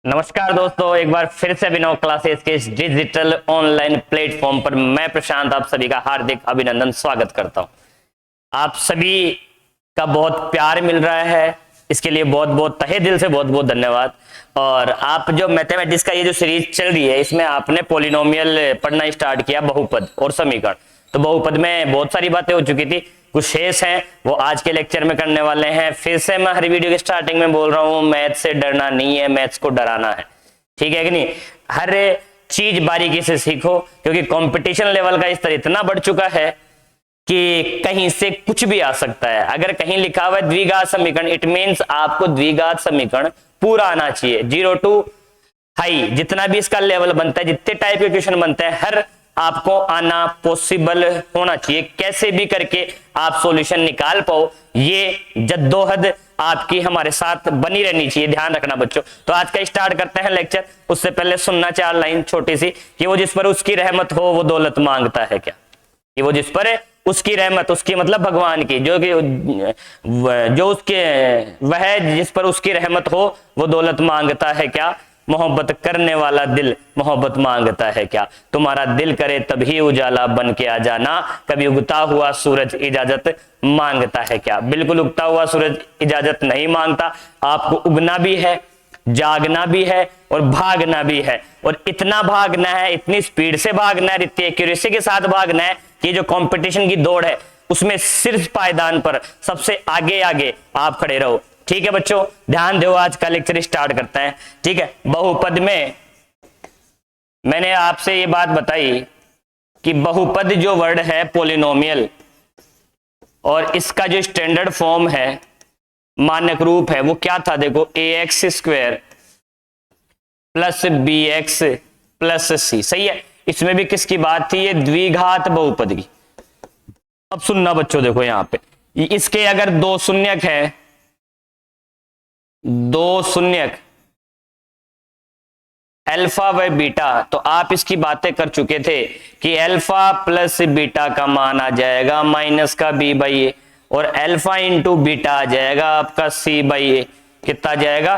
नमस्कार दोस्तों, एक बार फिर से अभिनव क्लासेस के इस डिजिटल ऑनलाइन प्लेटफॉर्म पर मैं प्रशांत आप सभी का हार्दिक अभिनंदन स्वागत करता हूं। आप सभी का बहुत प्यार मिल रहा है, इसके लिए बहुत बहुत तहे दिल से बहुत बहुत धन्यवाद। और आप जो मैथमेटिक्स का ये जो सीरीज चल रही है, इसमें आपने पॉलिनोमियल पढ़ना स्टार्ट किया, बहुपद और समीकरण। तो बहुपद में बहुत सारी बातें हो चुकी थी, कुछ शेष हैं वो आज के लेक्चर में करने वाले हैं। फिर से मैं हर वीडियो के स्टार्टिंग में बोल रहा हूँ, मैथ से डरना नहीं है, मैथ्स को डराना है, ठीक है कि नहीं। हर चीज बारीकी से सीखो, क्योंकि कंपटीशन लेवल का स्तर इतना बढ़ चुका है कि कहीं से कुछ भी आ सकता है। अगर कहीं लिखा हुआ है द्विघात समीकरण, इट मीन्स आपको द्विघात समीकरण पूरा आना चाहिए, 0 to हाई, जितना भी इसका लेवल बनता है, जितने टाइप के क्वेश्चन बनते हैं, हर आपको आना पॉसिबल होना चाहिए। कैसे भी करके आप सॉल्यूशन निकाल पाओ, ये जद्दोजहद आपकी हमारे साथ बनी रहनी चाहिए, ध्यान रखना बच्चों। तो आज का स्टार्ट करते हैं लेक्चर। उससे पहले सुनना 4 लाइन छोटी सी, कि वो जिस पर उसकी रहमत हो वो दौलत मांगता है क्या। कि वो जिस पर उसकी रहमत, उसकी मतलब भगवान की, जो उसके वह जिस पर उसकी रहमत हो वो दौलत मांगता है क्या। मोहब्बत करने वाला दिल मोहब्बत मांगता है क्या। तुम्हारा दिल करे तभी उजाला बन के आ जाना, कभी उगता हुआ सूरज इजाजत मांगता है क्या। बिल्कुल उगता हुआ सूरज इजाजत नहीं मांगता, आपको उगना भी है, जागना भी है और भागना भी है। और इतना भागना है, इतनी स्पीड से भागना है, इतनी एक्यूरेसी के साथ भागना है कि जो कंपटीशन की दौड़ है उसमें सिर्फ पायदान पर सबसे आगे आगे आप खड़े रहो, ठीक है बच्चों। ध्यान दो, आज का लेक्चर स्टार्ट करते हैं, ठीक है। बहुपद में मैंने आपसे ये बात बताई कि बहुपद जो वर्ड है पॉलिनोमियल, और इसका जो स्टैंडर्ड फॉर्म है, मानक रूप है, वो क्या था देखो, ax square plus bx plus c, सही है। इसमें भी किसकी बात थी, ये द्विघात बहुपद की। अब सुनना बच्चों, देखो यहां पे इसके अगर दो शून्यक है, दो शून्यक अल्फा व बीटा, तो आप इसकी बातें कर चुके थे कि अल्फा प्लस बीटा का मान आ जाएगा माइनस का b बाई ए, और अल्फा इंटू बीटा आ जाएगा आपका c बाई ए। कितना आ जाएगा,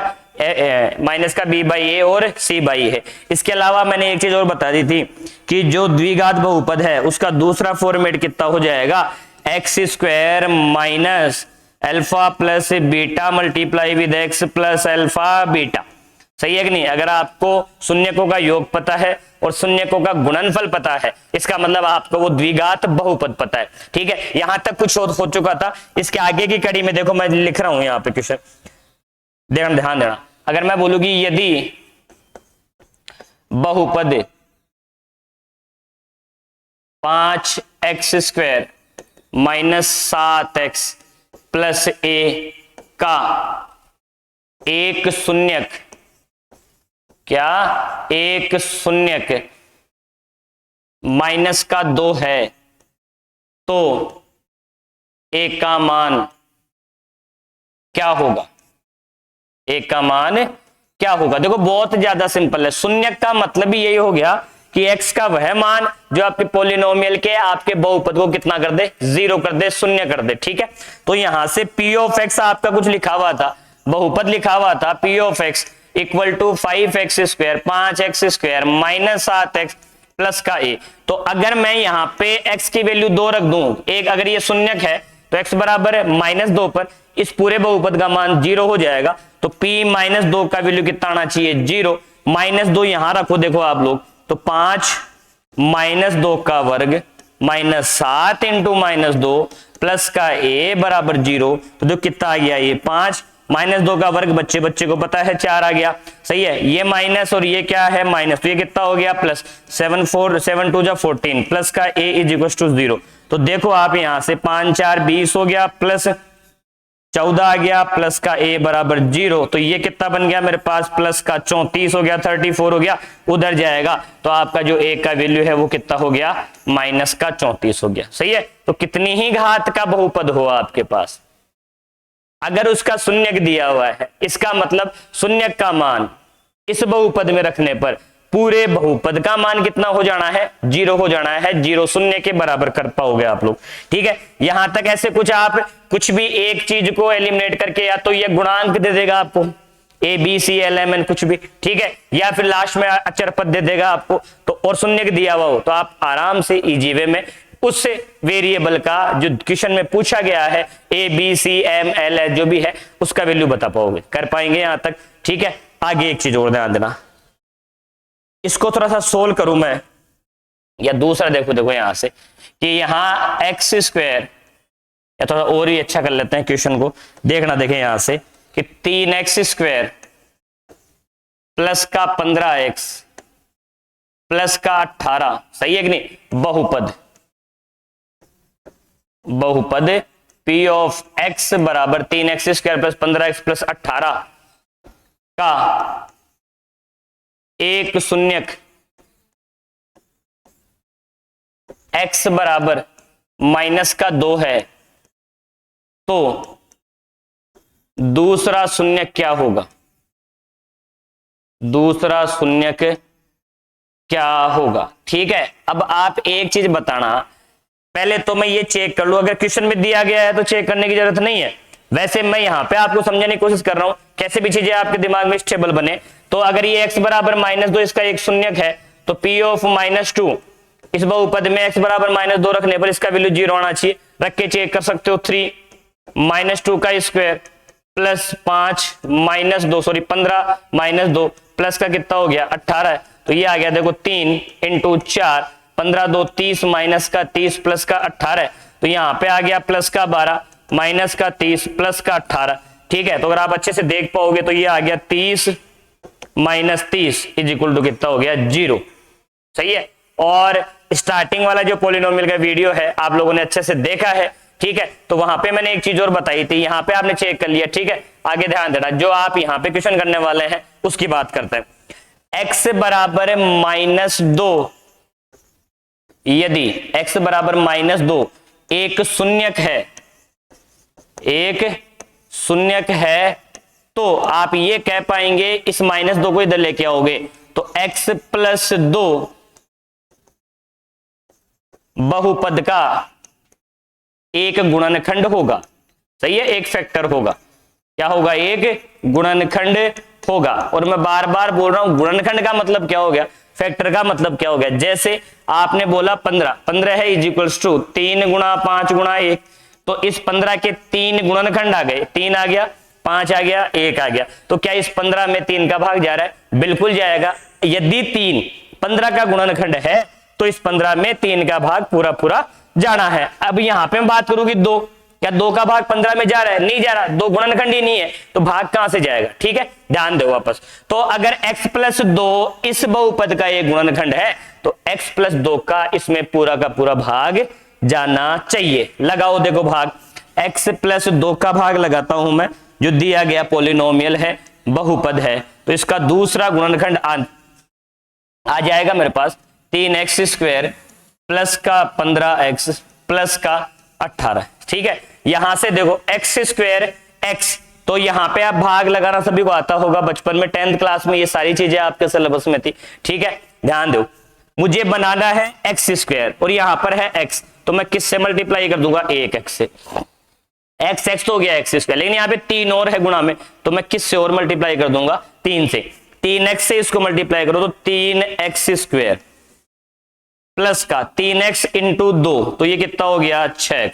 माइनस का b बाई ए और c बाई है। इसके अलावा मैंने एक चीज और बता दी थी कि जो द्विघात बहुपद है उसका दूसरा फॉर्मेट कितना हो जाएगा, x square minus alpha plus beta multiply with x plus alpha beta, सही है कि नहीं। अगर आपको शून्यकों का योग पता है और शून्यकों का गुणनफल पता है, इसका मतलब आपको वो द्विघात बहुपद पता है, ठीक है। यहां तक कुछ हो चुका था। इसके आगे की कड़ी में देखो, मैं लिख रहा हूं यहाँ पे क्वेश्चन, ध्यान देना। अगर मैं बोलूंगी यदि बहुपद 5x square minus 7x plus ए का एक शून्यक, क्या एक शून्यक माइनस का 2 है, तो ए का मान क्या होगा, ए का मान क्या होगा। देखो बहुत ज्यादा सिंपल है। शून्यक का मतलब ही यही हो गया कि x का वह मान जो आपके पॉलिनोमियल के आपके बहुपद को कितना कर दे, 0 कर दे, शून्य कर दे, ठीक है। तो यहां से p ऑफ x आपका कुछ लिखा हुआ था, बहुपद लिखा हुआ था, p of x equal to 5x square 5x square minus 7x plus का a। तो अगर मैं यहाँ पे x की वैल्यू 2 रख दूं, एक अगर ये शून्यक है तो x बराबर है -2 पर इस पूरे बहुपद का मान 0 हो जाएगा। तो p -2 का वैल्यू कितना आना चाहिए, 0। -2 यहां रखो, देखो आप लोग, तो 5 -2 का वर्ग माइनस 7 इंटू -2 प्लस का a बराबर 0। तो जो कितना आ गया, ये 5 -2 का वर्ग बच्चे को पता है 4 आ गया, सही है। ये माइनस और ये क्या है, माइनस, तो ये कितना हो गया प्लस, 7 2 जा 14 प्लस का a इज इक्वल टू 0। तो देखो आप यहां से 5 4 20 हो गया, प्लस 14 आ गया, प्लस का a बराबर 0। तो ये कितना बन गया मेरे पास, प्लस का 34 हो गया, 34 हो गया, उधर जाएगा तो आपका जो a का वैल्यू है वो कितना हो गया, माइनस का 34 हो गया, सही है। तो कितनी ही घात का बहुपद हो आपके पास, अगर उसका शून्यक दिया हुआ है, इसका मतलब शून्यक का मान इस बहुपद में रखने पर पूरे बहुपद का मान कितना हो जाना है, 0 हो जाना है। 0 शून्य के बराबर कर पाओगे आप लोग, ठीक है। यहां तक ऐसे कुछ आप कुछ भी एक चीज को एलिमिनेट करके, या तो ये गुणांक दे देगा आपको, ABCLMN कुछ भी, ठीक है, या फिर लास्ट में अचर पद दे देगा आपको तो, और शून्य दिया हुआ हो, तो आप आराम से इजी वे में उस वेरिएबल का जो क्वेश्चन में पूछा गया है ABCML जो भी है उसका वैल्यू बता पाओगे, कर पाएंगे यहां तक, ठीक है। आगे एक चीज और ध्यान देना, इसको थोड़ा सा सोल्व करूं मैं, या दूसरा देखो यहां से कि यहां एक्स स्क्वायर, या थोड़ा और ही अच्छा कर लेते हैं क्वेश्चन को, देखना देखें यहां से कि 3x स्क्वायर प्लस का 15x प्लस का 18, सही है कि नहीं, बहुपद P ऑफ x बराबर 3x square plus 15x plus 18 का एक शून्यक x बराबर -2 है, तो दूसरा शून्यक क्या होगा, दूसरा शून्यक क्या होगा, ठीक है। अब आप एक चीज बताना, पहले तो मैं ये चेक कर लूं, अगर क्वेश्चन में दिया गया है तो चेक करने की जरूरत नहीं है, वैसे मैं यहां पे आपको समझाने की कोशिश कर रहा हूं कैसे भी चीजें आपके दिमाग में स्टेबल बने। तो अगर ये x बराबर -2 इसका एक शून्यक है, तो P ऑफ -2 इस बहुपद में x बराबर -2 रखने पर इसका वैल्यू 0 आना चाहिए, रख के चेक कर सकते हो। 3 -2 का स्क्वायर प्लस 5 -2 सॉरी 15 -2 प्लस का कितना हो गया 18, तो ये आ गया देखो 3 × 4 15 2 30 माइनस का 30 प्लस का 18, तो यहाँ पे आ गया प्लस का 12 माइनस का 30 प्लस का 18, ठीक है। तो अगर आप अच्छे से देख पाओगे तो ये आ गया 30 - 30 इज इक्वल टू कितना हो गया 0, सही है। और स्टार्टिंग वाला जो पॉलिनोमियल का वीडियो है आप लोगों ने अच्छे से देखा है, ठीक है, तो वहां पे मैंने एक चीज और बताई थी, यहाँ पे आपने चेक कर लिया, ठीक है। आगे ध्यान देना, जो आप यहाँ पे क्वेश्चन करने वाले हैं उसकी बात करते हैं। x बराबर -2, यदि x बराबर -2 एक शून्यक है, तो आप ये कह पाएंगे इस -2 को इधर लेके आओगे तो x + 2 बहुपद का एक गुणनखंड होगा, सही है, एक फैक्टर होगा, क्या होगा, एक गुणनखंड होगा। और मैं बार बार बोल रहा हूं गुणनखंड का मतलब क्या हो गया, फैक्टर का मतलब क्या हो गया। जैसे आपने बोला 15 है इज इक्वल्स टू 3 × 5 × 1, तो इस 15 के 3 गुणनखंड आ गए, 3 आ गया, 5 आ गया, 1 आ गया, तो क्या इस 15 में 3 का भाग जा रहा है, बिल्कुल जाएगा। यदि 3 15 का गुणनखंड है तो इस 15 में 3 का भाग पूरा पूरा जाना है। अब यहां पे बात करूंगी 2, क्या 2 का भाग 15 में जा रहा है, नहीं जा रहा, 2 गुणनखंड ही नहीं है, तो भाग कहां से जाएगा, ठीक है, ध्यान दो वापस। तो अगर x + 2 इस बहुपद का एक गुणनखंड है तो x + 2 का इसमें पूरा का पूरा भाग जाना चाहिए। लगाओ देखो भाग, x + 2 का भाग लगाता हूं मैं, जो दिया गया पॉलिनोमियल है, बहुपद है, तो इसका दूसरा गुणनखंड आ जाएगा मेरे पास 3x² प्लस का 15x प्लस का 18, ठीक है। यहां से देखो x² x, तो यहां पे आप भाग लगाना सभी को आता होगा, बचपन में 10th क्लास में ये सारी चीजें आपके सिलेबस में थी, ठीक है। ध्यान दो, मुझे बनाना है x² और यहां पर है x, तो मैं किससे मल्टीप्लाई कर दूंगा, 1x से, x तो हो गया x², लेकिन यहाँ पे 3 और है गुणा में, तो मैं किससे और मल्टीप्लाई कर दूंगा, 3 से, 3x से इसको मल्टीप्लाई करो तो 3x² प्लस का 3x × 2, तो ये कितना हो गया 6x,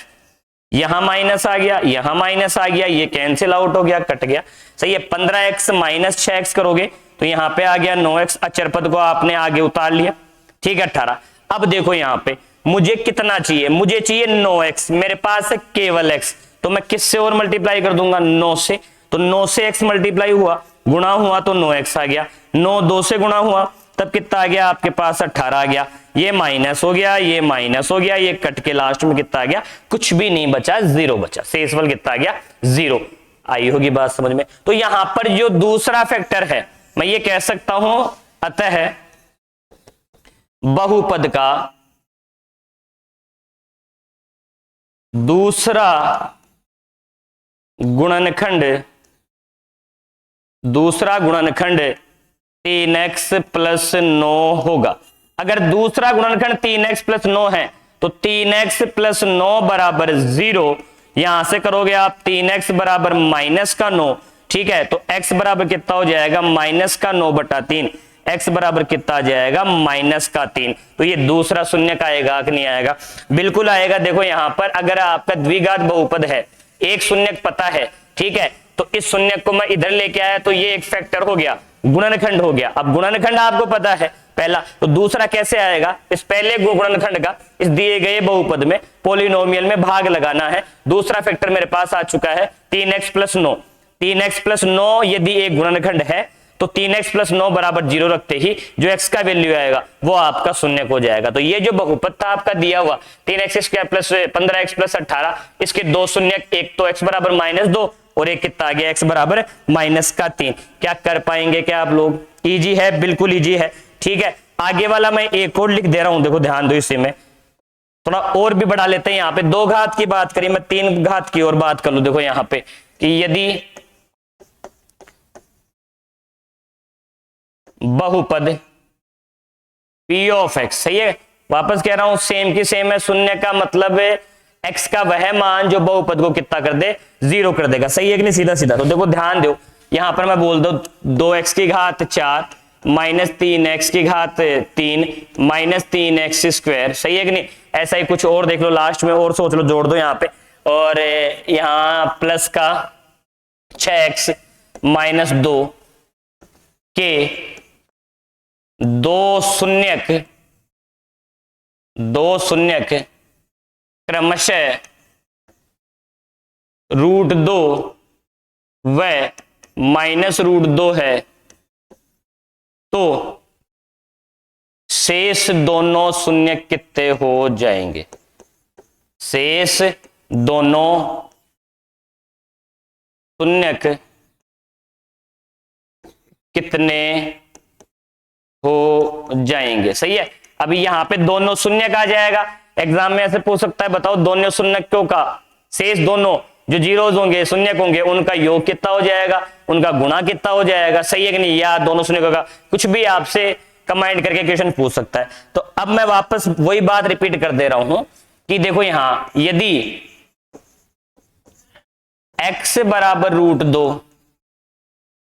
यहां माइनस आ गया, यहां माइनस आ गया, ये कैंसिल आउट हो गया, कट गया, सही है। 15x - 6x करोगे तो यहां पे आ गया 9x, अचर पद को आपने आगे उतार लिया, ठीक है 18। अब देखो यहां पे मुझे कितना चाहिए, मुझे चाहिए 9x, मेरे पास है केवल x, तो मैं किससे और मल्टीप्लाई कर दूंगा, 9 से, तो 9 से x मल्टीप्लाई हुआ, गुणा हुआ तो 9x आ गया, 9 2 से गुणा हुआ तब कितना आ गया आपके पास 18 आ गया, ये माइनस हो गया, ये माइनस हो गया, ये कट के लास्ट में कितना आ गया, कुछ भी नहीं बचा, 0 बचा, शेषफल कितना आ गया 0। आई होगी बात समझ में। तो यहां पर जो दूसरा फैक्टर है मैं ये कह सकता हूं, अतः बहुपद का दूसरा गुणनखंड 3x + 9 होगा। अगर दूसरा गुणनखंड 3x + 9 है तो 3x + 9 = 0, यहां से करोगे आप 3x = -9, ठीक है, तो x बराबर कितना हो जाएगा, माइनस का 9/3, x बराबर कितना आ जाएगा, माइनस का 3। तो ये दूसरा शून्य का आएगा कि नहीं आएगा, बिल्कुल आएगा। देखो यहाँ पर अगर आपका द्विघात बहुपद है, एक शून्य पता है, ठीक है, तो इस शून्य को मैं इधर लेके आया तो ये एक फैक्टर हो गया, गुणनखंड हो गया। अब गुणनखंड आपको पता है पहला, तो दूसरा कैसे आएगा, इस पहले गुणनखंड का इस दिए गए बहुपद में पॉलिनोमियल में भाग लगाना है। दूसरा फैक्टर मेरे पास आ चुका है 3x + 9। 3x + 9 यदि एक गुणनखंड है तो 3x + 9 बराबर 0 रखते ही जो x का वैल्यू आएगा वो आपका शून्य हो जाएगा। तो ये जो बहुपद था आपका दिया हुआ 3x² + 15x + 18, इसके दो शून्य, एक तो x बराबर -2 और एक कितना आ गया, x बराबर -3। क्या कर पाएंगे क्या आप लोग, इजी है, बिल्कुल इजी है, ठीक है। आगे वाला मैं एक और लिख दे रहा हूं, देखो ध्यान दो, इसी में थोड़ा और भी बढ़ा लेते हैं। यहाँ पे 2 घात की बात करी, मैं 3 घात की और बात कर लूं। देखो यहाँ पे कि यदि बहुपद p(x), सही है, वापस कह रहा हूं सेम की सेम है, शून्य का मतलब है x का वह मान जो बहुपद को कितना कर दे, 0 कर देगा, सही है कि नहीं, सीधा सीधा। तो देखो ध्यान दो, यहां पर मैं बोल दो 2x⁴ -3x⁻³ -3x², सही है कि नहीं। ऐसा ही कुछ और देख लो, लास्ट में और सोच लो, जोड़ दो यहाँ पे, और यहाँ प्लस का 6x - 2 के दो शून्यक क्रमशः √2 व -√2 है, तो शेष दोनों शून्य कितने हो जाएंगे, शेष दोनों शून्यक कितने हो जाएंगे, सही है। अभी यहाँ पे दोनों शून्यक आ जाएगा, एग्जाम में ऐसे पूछ सकता है, बताओ दोनों शून्यकों का शेष, दोनों जो जीरोज होंगे, शून्यक होंगे, उनका योग कितना हो जाएगा, उनका गुणा कितना हो जाएगा, सही है कि नहीं, या दोनों शून्यकों का, कुछ भी आपसे कंबाइन करके क्वेश्चन पूछ सकता है। तो अब मैं वापस वही बात रिपीट कर दे रहा हूं कि देखो यहां यदि x बराबर √2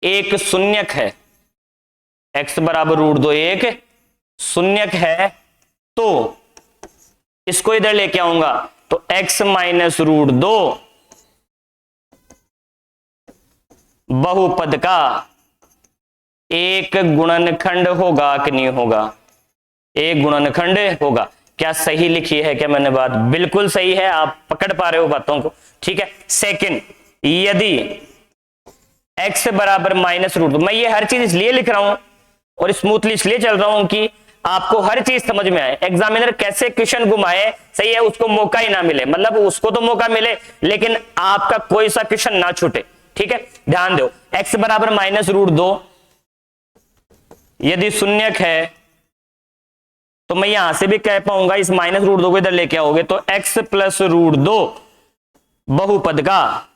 एक शून्यक है, x बराबर √2 एक शून्यक है, तो इसको इधर लेके आऊंगा तो x - √2 बहुपद का एक गुणनखंड होगा कि नहीं होगा, एक गुणनखंड होगा। क्या सही लिखी है क्या मैंने बात, बिल्कुल सही है, आप पकड़ पा रहे हो बातों को, ठीक है। सेकंड, यदि x बराबर -√2, मैं ये हर चीज इसलिए लिख रहा हूं और स्मूथली इसलिए चल रहा हूं कि आपको हर चीज समझ में आए, एग्जामिनर कैसे क्वेश्चन घुमाए, सही है, उसको मौका ही ना मिले, मतलब उसको तो मौका मिले लेकिन आपका कोई सा क्वेश्चन ना छूटे, ठीक है। ध्यान दो, x बराबर -√2 यदि शून्यक है तो मैं यहां से भी कह पाऊंगा, इस -√2 को इधर लेके आओगे तो x + √2 बहुपद का,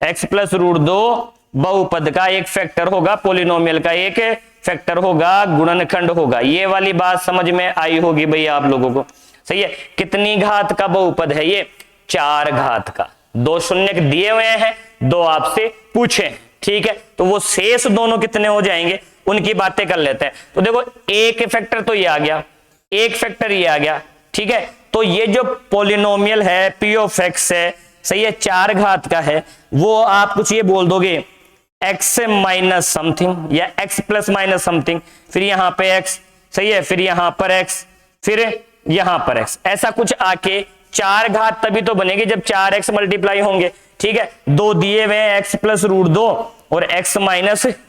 x + √2 बहुपद का एक फैक्टर होगा, पॉलिनोमियल का एक फैक्टर होगा, गुणनखंड होगा। ये वाली बात समझ में आई होगी भैया आप लोगों को, सही है। कितनी घात का बहुपद है ये, 4 घात का, 2 शून्यक दिए हुए हैं, 2 आपसे पूछे, ठीक है। तो वो शेष दोनों कितने हो जाएंगे उनकी बातें कर लेते हैं। तो देखो एक फैक्टर तो ये आ गया, एक फैक्टर ये आ गया, ठीक है। तो ये जो पॉलिनोमियल है p(x) है, सही है, 4 घात का है, वो आप कुछ ये बोल दोगे x - समथिंग या x ± समथिंग, फिर यहां पे x, सही है, फिर यहां पर x, फिर यहां पर x, ऐसा कुछ आके 4 घात तभी तो बनेगी जब 4x मल्टीप्लाई होंगे, ठीक है। 2 दिए हुए हैं, x + √2 और x -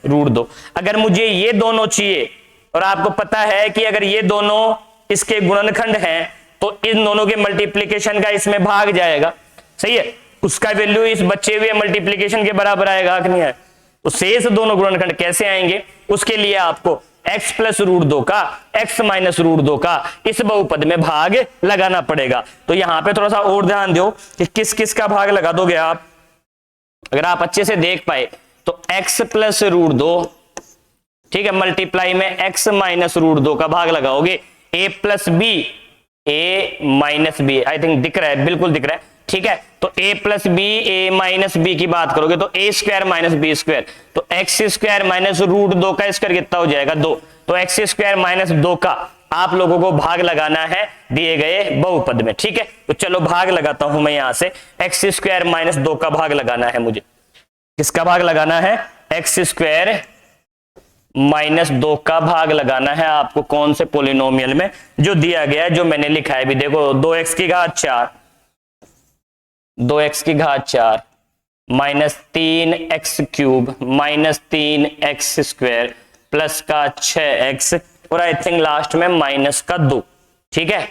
√2। अगर मुझे ये दोनों चाहिए और आपको पता है कि अगर ये दोनों इसके गुणनखंड हैं तो इन दोनों के मल्टीप्लीकेशन का इसमें भाग जाएगा, सही है, उसका वैल्यू इस बचे हुए मल्टीप्लीकेशन के बराबर आएगा कि नहीं है। तो शेष दोनों गुणनखंड कैसे आएंगे, उसके लिए आपको x + √2 का, x - √2 का इस बहुपद में भाग लगाना पड़ेगा। तो यहां पे थोड़ा सा और ध्यान दो कि किस किस का भाग लगा दोगे आप, अगर आप अच्छे से देख पाए तो x + √2, ठीक है, मल्टीप्लाई में x - √2 का भाग लगाओगे, a + b, a - b, I think दिख रहा है, बिल्कुल दिख रहा है, ठीक है। तो a plus B, A minus B की बात करोगे तो a square minus B square, तो एक्स स्क्वायर माइनस रूट 2 का स्क्वायर कितना हो जाएगा 2। तो एक्स स्क्वायर माइनस 2 का आप लोगों को भाग लगाना है दिए गए बहुपद में, ठीक है। तो चलो भाग लगाता हूं मैं यहां से, एक्स स्क्वायर माइनस 2 का भाग लगाना है मुझे। किसका भाग लगाना है? एक्स स्क्वायर माइनस 2 का भाग लगाना है आपको। कौन से पोलिनोमियल में? जो दिया गया है, जो मैंने लिखा है भी देखो, 2x की घात 4, 2x की घात 4 minus 3x cube minus 3x square plus का 6x और आई थिंक लास्ट में माइनस का 2, ठीक है।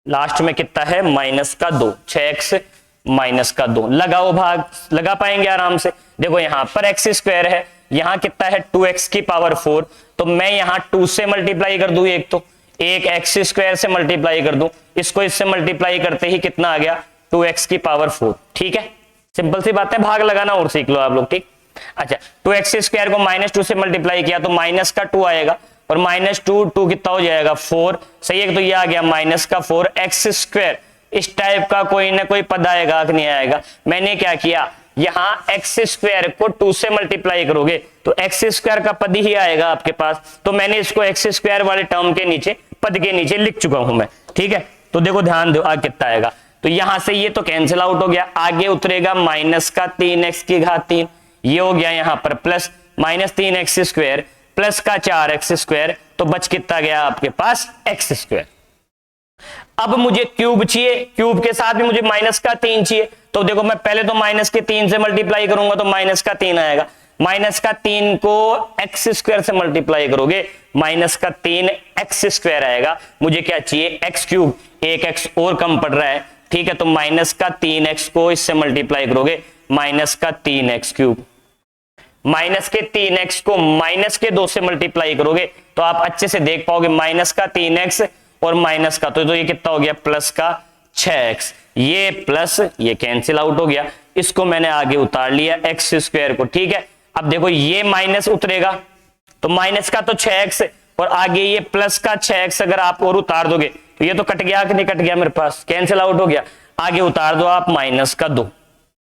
लास्ट में कितना है? माइनस का 2, 6x माइनस का 2। लगाओ भाग, लगा पाएंगे आराम से। देखो यहां पर एक्स स्क्वायर है, यहां कितना है 2x की पावर 4, तो मैं यहां 2 से मल्टीप्लाई कर दूं, एक एक्स स्क्वायर से मल्टीप्लाई कर दूं, इसको इससे मल्टीप्लाई करते ही कितना आ गया 2x की पावर 4, ठीक है। सिंपल सी बात है, भाग लगाना और सीख लो आप लोग, ठीक। अच्छा, 2x स्क्वायर को माइनस 2 से मल्टीप्लाई किया तो माइनस का 2 आएगा, और माइनस 2 कितना हो जाएगा 4, सही है। तो ये आ गया माइनस का 4 एक्स स्क्वायर। इस टाइप का कोई ना कोई पद आएगा कि नहीं आएगा? मैंने क्या किया, यहां एक्स स्क्वायर को 2 से मल्टीप्लाई करोगे तो एक्स स्क्वायर का पद ही आएगा आपके पास, तो मैंने इसको एक्स स्क्वायर वाले टर्म के नीचे, पद के नीचे लिख चुका हूं मैं, ठीक है। तो देखो ध्यान दो आगे कितना आएगा, तो यहां से ये तो कैंसिल आउट हो गया, आगे उतरेगा माइनस का 3x की घात 3, ये हो गया यहां पर plus minus 3x square plus का 4x स्क्वायर, तो बच कितना गया आपके पास x स्क्वायर। अब मुझे क्यूब चाहिए, क्यूब के साथ भी मुझे माइनस का 3 चाहिए, तो देखो मैं पहले तो माइनस के 3 से मल्टीप्लाई करूंगा तो माइनस का 3 आएगा, माइनस का 3 को एक्स स्क्वायर से मल्टीप्लाई करोगे माइनस का 3 एक्स स्क्वायर आएगा। मुझे क्या चाहिए? एक्स क्यूब, एक एक्स और कम पड़ रहा है, ठीक है। तो माइनस का 3x को इससे मल्टीप्लाई करोगे माइनस का 3x क्यूब, माइनस के 3x को माइनस के 2 से मल्टीप्लाई करोगे तो आप अच्छे से देख पाओगे माइनस का 3x और माइनस का, तो ये कितना हो गया प्लस का 6x, ये प्लस ये कैंसिल आउट हो गया, इसको मैंने आगे उतार लिया एक्स स्क्वायर को, ठीक है। अब देखो ये माइनस उतरेगा तो माइनस का तो 6x और आगे ये प्लस का 6x अगर आप और उतार दोगे तो ये तो कट गया कि नहीं कट गया, मेरे पास कैंसिल आउट हो गया। आगे उतार दो आप माइनस का 2,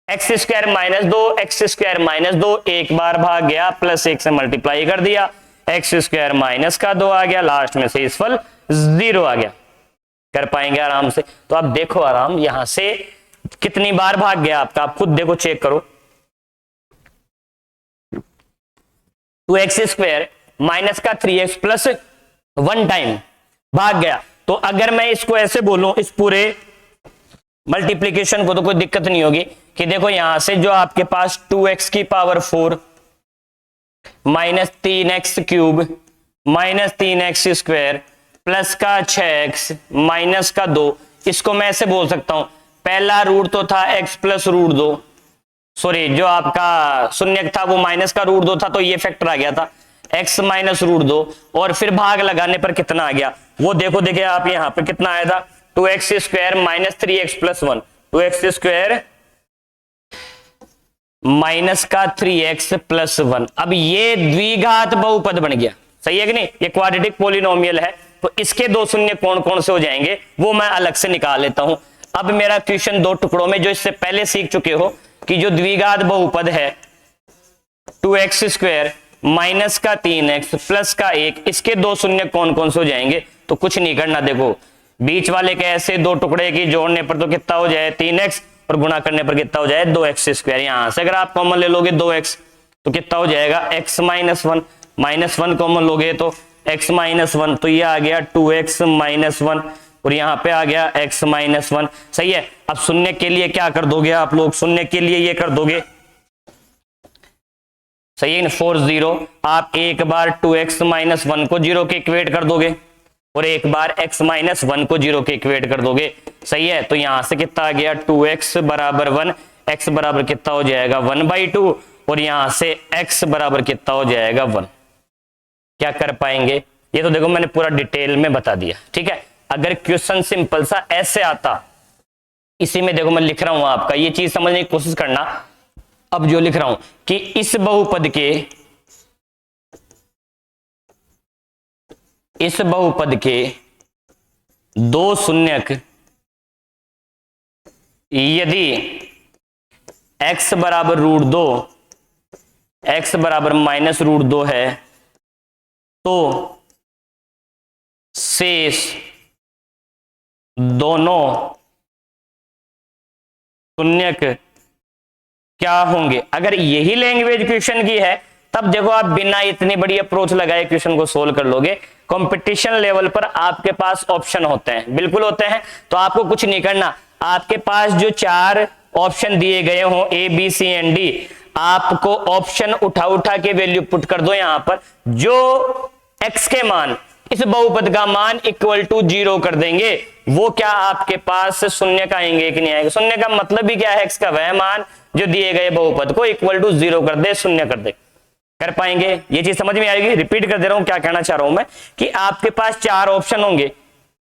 x square minus 2 x square minus 2, एक बार भाग गया प्लस 1 से मल्टीप्लाई कर दिया, एक्स स्क्वायर माइनस का 2 आ गया, लास्ट में से इस फल 0 आ गया। कर पाएंगे आराम से? तो आप देखो आराम, यहां से कितनी बार भाग गया आपका, आप खुद देखो चेक करो, 2x स्क्वायर माइनस का 3x प्लस 1 टाइम भाग गया। तो अगर मैं इसको ऐसे बोलूं, इस पूरे मल्टीप्लीकेशन को, तो कोई दिक्कत नहीं होगी कि देखो यहां से जो आपके पास 2x की power 4 minus 3x cube minus 3x square plus का 6x माइनस का 2, इसको मैं ऐसे बोल सकता हूं, पहला रूट तो था x प्लस रूट 2, सॉरी जो आपका शून्य था वो माइनस का रूट 2 था, तो ये फैक्टर आ गया था x माइनस रूट 2, और फिर भाग लगाने पर कितना आ गया वो देखो, देखिए आप यहां पे कितना आया था 2x square minus 3x plus 1, 2x square minus का 3x प्लस 1। अब ये द्विघात बहुपद बन गया, सही है कि नहीं? ये क्वाड्रेटिक पॉलिनोमियल है, तो इसके दो शून्य कौन कौन से हो जाएंगे वो मैं अलग से निकाल लेता हूं। अब मेरा क्वेश्चन 2 टुकड़ों में, जो इससे पहले सीख चुके हो कि जो द्विघात बहुपद है 2x स्क्वायर माइनस का 3x प्लस का 1, इसके दो शून्य कौन कौन से हो जाएंगे, तो कुछ नहीं करना, देखो बीच वाले के ऐसे 2 टुकड़े की जोड़ने पर तो कितना हो जाए 3x, और गुणा करने पर कितना हो जाए 2x स्क्वायर। यहां से अगर आप कॉमन ले लोगे 2x तो कितना हो जाएगा x माइनस 1, माइनस 1 कॉमन लोगे तो x माइनस 1, तो ये आ गया 2x माइनस 1, और यहां पे आ गया x माइनस 1, सही है। अब शून्य के लिए क्या कर दोगे आप लोग, शून्य के लिए ये कर दोगे, सही है ना, 4 0, आप एक बार 2x माइनस 1 को 0 के इक्वेट कर दोगे और एक बार x माइनस 1 को 0 के इक्वेट कर दोगे, सही है। तो यहां से कितना आ गया 2x बराबर 1, x बराबर कितना हो जाएगा 1/2, और यहां से x बराबर कितना हो जाएगा 1। क्या कर पाएंगे? ये तो देखो मैंने पूरा डिटेल में बता दिया, ठीक है। अगर क्वेश्चन सिंपल सा ऐसे आता, इसी में देखो मैं लिख रहा हूं आपका, ये चीज समझने की कोशिश करना। अब जो लिख रहा हूं कि इस बहुपद के दो शून्यक यदि x बराबर √2, x बराबर -√2 है तो शेष दोनों शून्यक क्या होंगे। अगर यही लैंग्वेज क्वेश्चन की है तब देखो आप बिना इतनी बड़ी अप्रोच लगाए क्वेश्चन को सोल्व कर लोगे। कंपटीशन लेवल पर आपके पास ऑप्शन होते हैं, बिल्कुल होते हैं, तो आपको कुछ नहीं करना। आपके पास जो 4 ऑप्शन दिए गए हों A B C and D, आपको ऑप्शन उठा उठा के वैल्यू पुट कर दो यहां पर। जो x के मान, इस बहुपद का मान इक्वल टू 0 कर देंगे, वो क्या आपके पास शून्य का आएंगे कि नहीं आएंगे। शून्य का मतलब भी क्या है, x का वह मान जो दिए गए बहुपद को इक्वल टू 0 कर दे, शून्य कर दे। कर पाएंगे? ये चीज समझ में आएगी। रिपीट कर दे रहा हूं, क्या कहना चाह रहा हूं मैं कि आपके पास 4 ऑप्शन होंगे,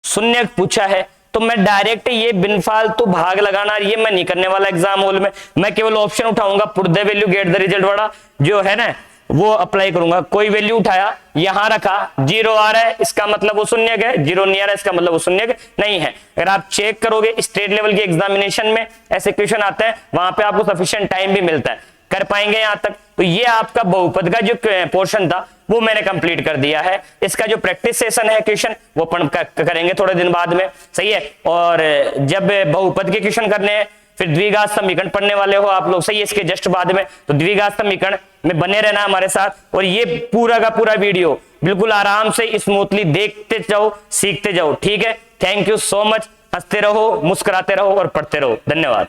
शून्य पूछा है तो मैं डायरेक्ट ये बिन फालतू भाग लगाना ये मैं नहीं करने वाला एग्जाम हॉल में। मैं केवल ऑप्शन उठाऊंगा, put the value get the result वाला जो है ना वो अप्लाई करूंगा। कोई वैल्यू उठाया, यहां रखा, 0 आ रहा है इसका मतलब वो शून्य है, 0 नहीं आ रहा है इसका मतलब वो शून्य नहीं है। अगर आप चेक करोगे स्टेट लेवल के एग्जामिनेशन में ऐसे क्वेश्चन आते हैं, वहां पे आपको सफिशिएंट टाइम भी मिलता है। कर पाएंगे यहां तक? तो ये आपका बहुपद का जो पोर्शन था वो मैंने कंप्लीट कर दिया है। इसका जो प्रैक्टिस सेशन है क्वेश्चन वो करेंगे थोड़े दिन बाद में, सही है। और जब बहुपद के क्वेश्चन करने हैं फिर द्विघात समीकरण पढ़ने वाले हो आप लोग, सही है, इसके जस्ट बाद में। तो द्विघात समीकरण में बने रहना हमारे साथ, और ये पूरा का पूरा वीडियो बिल्कुल आराम से स्मूथली देखते जाओ, सीखते जाओ, ठीक है। Thank you so much. हंसते रहो, मुस्कुराते रहो और पढ़ते रहो। धन्यवाद।